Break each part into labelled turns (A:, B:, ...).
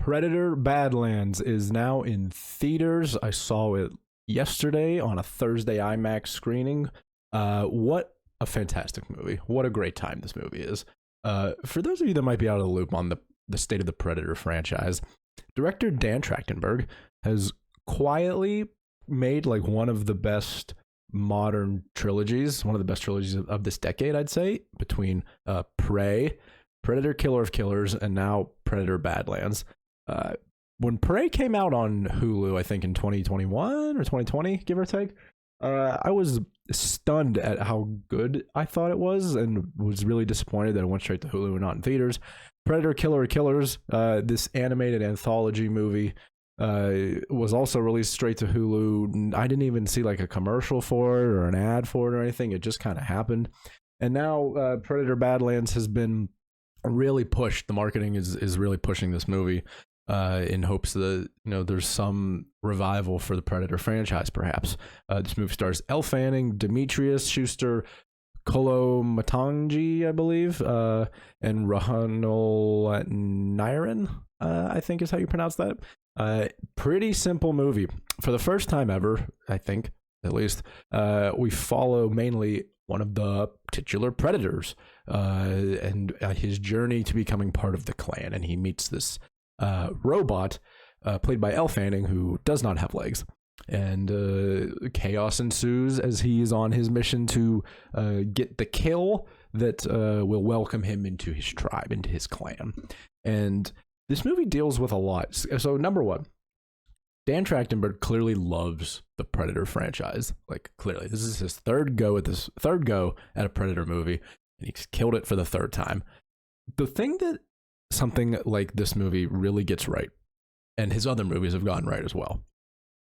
A: Predator Badlands is now in theaters. I saw it yesterday on a Thursday IMAX screening. What a fantastic movie. What a great time this movie is. For those of you that might be out of the loop on the state of the Predator franchise, director Dan Trachtenberg has quietly made like one of the best modern trilogies, one of the best trilogies of this decade, I'd say, between Prey, Predator Killer of Killers, and now Predator Badlands. When Prey came out on Hulu, I think in 2021 or 2020, give or take, I was stunned at how good I thought it was and was really disappointed that it went straight to Hulu and not in theaters. Predator Killer of Killers, this animated anthology movie, was also released straight to Hulu. I didn't even see like a commercial for it or an ad for it or anything. It just kind of happened. And now Predator Badlands has been really pushed. The marketing is really pushing this movie in hopes that there's some revival for the Predator franchise, perhaps. This movie stars Elle Fanning, Dimitrius, Schuster-Koloamatangi, I believe, and Niren, I think is how you pronounce that. Pretty simple movie. For the first time ever, I think, at least, we follow mainly one of the titular Predators and his journey to becoming part of the clan. And he meets this robot played by Elle Fanning, who does not have legs. And chaos ensues as he is on his mission to get the kill that will welcome him into his tribe, into his clan. And this movie deals with a lot. So number one, Dan Trachtenberg clearly loves the Predator franchise. Like, clearly, this is his third go at a Predator movie, and he's killed it for the third time. The thing that something like this movie really gets right, and his other movies have gotten right as well,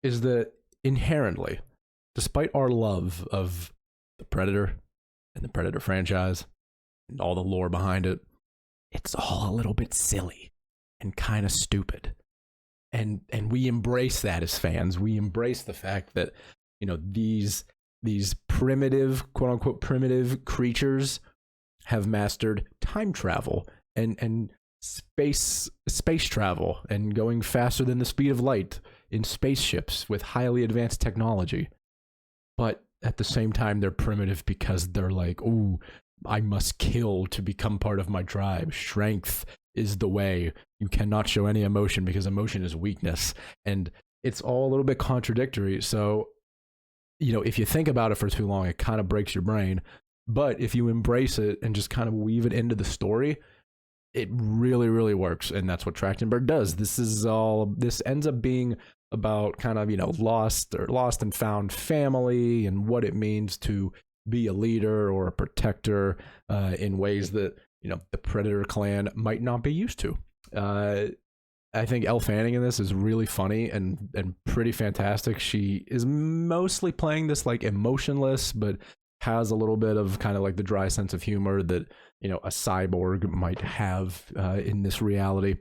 A: is that inherently, despite our love of the Predator and the Predator franchise and all the lore behind it, it's all a little bit silly and kind of stupid. And we embrace that as fans. We embrace the fact that, these primitive, quote unquote, primitive creatures have mastered time travel and space travel and going faster than the speed of light in spaceships with highly advanced technology. But at the same time, they're primitive because they're like, ooh, I must kill to become part of my tribe. Strength is the way. You cannot show any emotion because emotion is weakness. And it's all a little bit contradictory. So, if you think about it for too long, it kind of breaks your brain. But if you embrace it and just kind of weave it into the story, it really, really works. And that's what Trachtenberg does. This ends up being about kind of, lost and found family and what it means to be a leader or a protector in ways that, the Predator clan might not be used to. I think Elle Fanning in this is really funny and pretty fantastic. She is mostly playing this like emotionless, but has a little bit of kind of like the dry sense of humor that, a cyborg might have in this reality.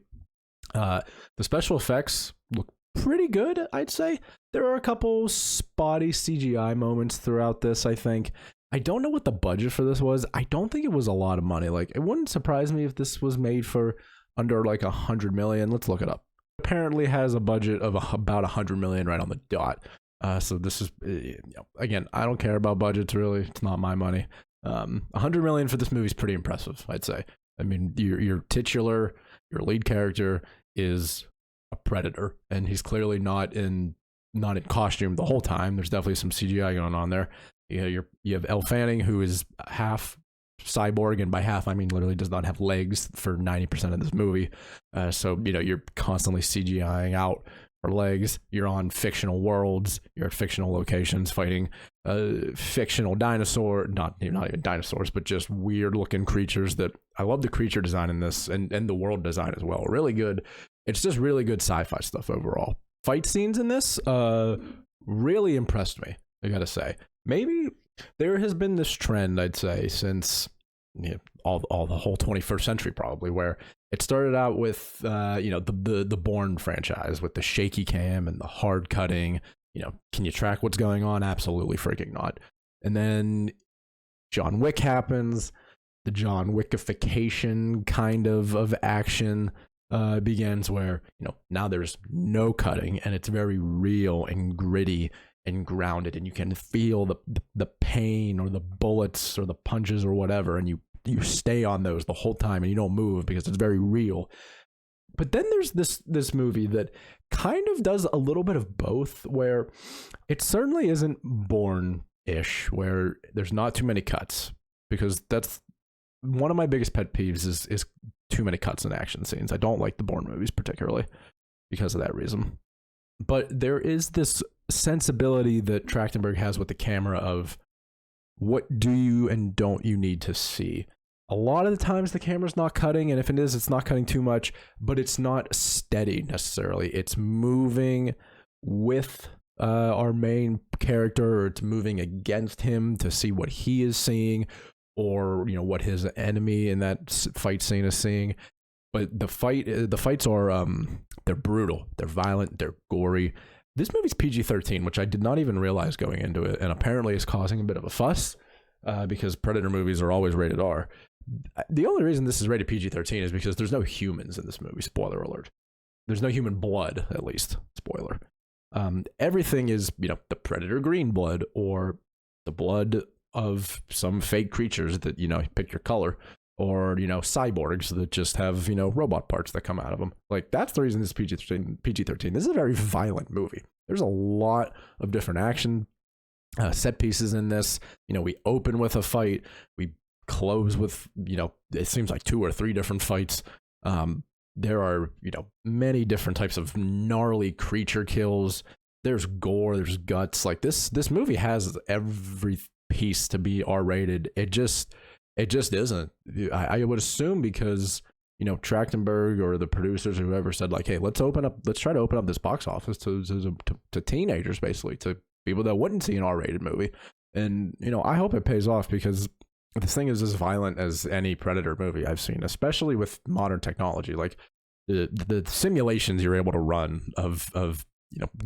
A: The special effects look pretty good, I'd say. There are a couple spotty CGI moments throughout this, I think. I don't know what the budget for this was. I don't think it was a lot of money. Like, it wouldn't surprise me if this was made for under like $100 million. Let's look it up. Apparently has a budget of about $100 million right on the dot. So this is, again, I don't care about budgets really. It's not my money. $100 million for this movie is pretty impressive, I'd say. I mean, your lead character is a predator, and he's clearly not in costume the whole time. There's definitely some CGI going on there. You have Elle Fanning, who is half cyborg, and by half I mean literally does not have legs for 90% of this movie. So you're constantly CGIing out her legs. You're on fictional worlds. You're at fictional locations fighting fictional not even dinosaurs, but just weird looking creatures. That I love the creature design in this and the world design as well. Really good. It's just really good sci-fi stuff overall. Fight scenes in this really impressed me, I gotta say. Maybe there has been this trend, I'd say, since all the whole 21st century probably, where it started out with the Bourne franchise with the shaky cam and the hard cutting. Can you track what's going on? Absolutely freaking not. And then John Wick happens, the John Wickification kind of action. begins, where now there's no cutting and it's very real and gritty and grounded, and you can feel the pain or the bullets or the punches or whatever, and you stay on those the whole time and you don't move because it's very real. But then there's this movie that kind of does a little bit of both, where it certainly isn't Bourne-ish, where there's not too many cuts, because that's one of my biggest pet peeves is too many cuts in action scenes. I don't like the Bourne movies particularly because of that reason. But there is this sensibility that Trachtenberg has with the camera of what do you and don't you need to see. A lot of the times the camera's not cutting, and if it is, it's not cutting too much, but it's not steady necessarily. It's moving with our main character, or it's moving against him to see what he is seeing, or what his enemy in that fight scene is seeing. But the fights are they're brutal, they're violent, they're gory. This movie's PG-13, which I did not even realize going into it, and apparently is causing a bit of a fuss because Predator movies are always rated R. The only reason this is rated PG-13 is because there's no humans in this movie. Spoiler alert. There's no human blood, at least. Spoiler. Everything is, the Predator green blood, or the blood of some fake creatures that, pick your color, or, cyborgs that just have, robot parts that come out of them. Like, that's the reason this is PG-13. This is a very violent movie. There's a lot of different action set pieces in this. We open with a fight. We close with, it seems like 2 or 3 different fights. There are, many different types of gnarly creature kills. There's gore, there's guts. Like, this movie has every piece to be R-rated. It just isn't. I would assume because Trachtenberg or the producers or whoever said, like, hey, let's try to open up this box office to teenagers, basically, to people that wouldn't see an R-rated movie. And I hope it pays off, because this thing is as violent as any Predator movie I've seen, especially with modern technology. Like the simulations you're able to run of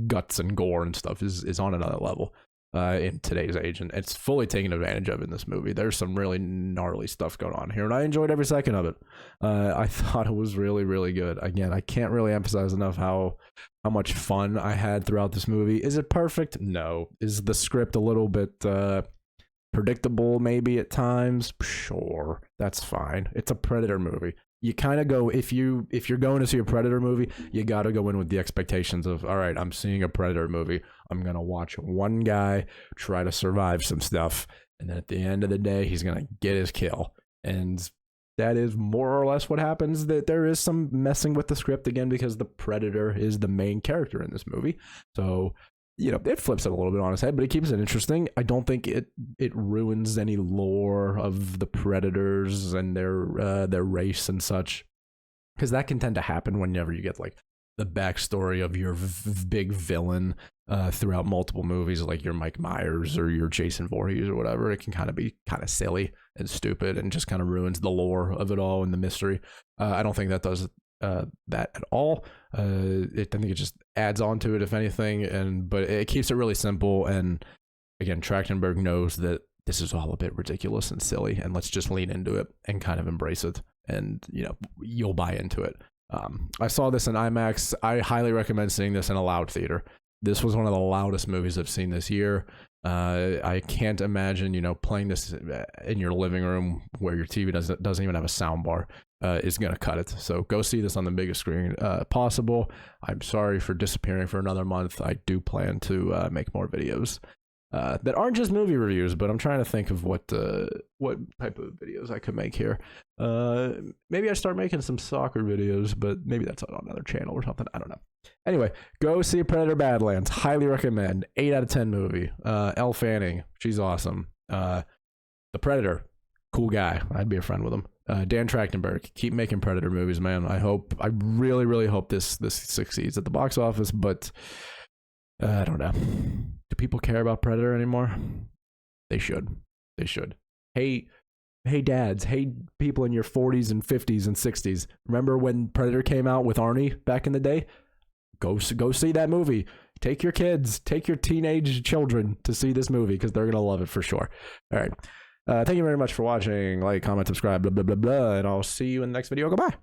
A: guts and gore and stuff is on another level in today's age, and it's fully taken advantage of in this movie. There's some really gnarly stuff going on here, and I enjoyed every second of it. I thought it was really, really good. Again, I can't really emphasize enough how much fun I had throughout this movie. Is it perfect? No. Is the script a little bit predictable maybe at times? Sure, that's fine. It's a Predator movie. You kind of go, if you're going to see a Predator movie, you got to go in with the expectations of, all right, I'm seeing a Predator movie. I'm going to watch one guy try to survive some stuff, and then at the end of the day, he's going to get his kill. And that is more or less what happens. That there is some messing with the script again, because the Predator is the main character in this movie. So, it flips it a little bit on its head, but it keeps it interesting. I don't think it ruins any lore of the Predators and their race and such, because that can tend to happen whenever you get like the backstory of your big villain throughout multiple movies, like your Mike Myers or your Jason Voorhees or whatever. It can kind of be kind of silly and stupid and just kind of ruins the lore of it all and the mystery. I don't think that does that at all. I think it just adds on to it, if anything, but it keeps it really simple. And again, Trachtenberg knows that this is all a bit ridiculous and silly, and let's just lean into it and kind of embrace it, and you'll buy into it. I saw this in IMAX. I highly recommend seeing this in a loud theater. This was one of the loudest movies I've seen this year. I can't imagine, playing this in your living room where your TV doesn't even have a sound bar is going to cut it. So go see this on the biggest screen possible. I'm sorry for disappearing for another month. I do plan to make more videos that aren't just movie reviews, but I'm trying to think of what type of videos I could make here. Maybe I start making some soccer videos, but maybe that's on another channel or something. I don't know. Anyway, go see Predator Badlands. Highly recommend. 8 out of 10 movie. Elle Fanning, she's awesome. The Predator, cool guy. I'd be a friend with him. Dan Trachtenberg, keep making Predator movies, man. I really, really hope this succeeds at the box office, but I don't know. Do people care about Predator anymore? They should. Hey dads, hey people in your 40s and 50s and 60s. Remember when Predator came out with Arnie back in the day? Go see that movie. Take your kids, take your teenage children to see this movie, because they're going to love it for sure. All right. Thank you very much for watching. Like, comment, subscribe, blah, blah, blah, blah. And I'll see you in the next video. Goodbye.